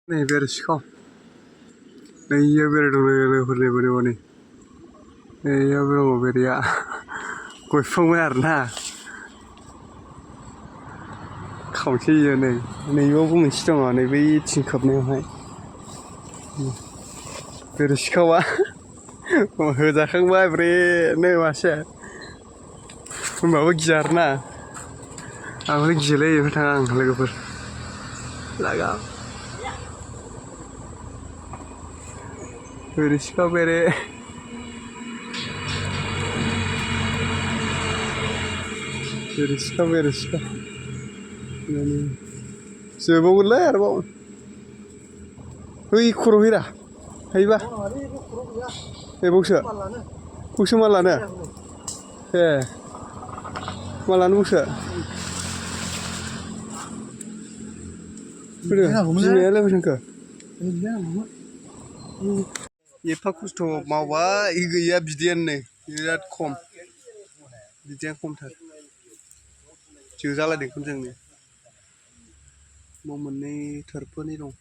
नै बेरे सिखाव नैयाव बेरे दं लोगोफोरनिबो दङ नै नैयावबो दङ बेरेया गयफुंबाय आरोना खावसे इयो नै नैबावबो मोनसे दङ नै बै थिं खोबनायावहाय बेरे सिखावा होजाखांबाय ब्रेनो मासे होनबाबो गिया आरोना आंबो गियोलै बेनिफ्राय थाङा आं लोगोफोर लागाम बेरे सिखाव बेरे बेरे सिखाव जोबावगोनलै आरोबाव बै खर' हैरा हायोबा ए बावसो मा लानो ए मा लानो बावसो बिमायालाय बहा थांखो एफा खस्थ' मावबाय गैया बिदैयानो नै बिराद खम बिदैया खमथार जोजालायदों जोंनो मोननै थोरफोनि दं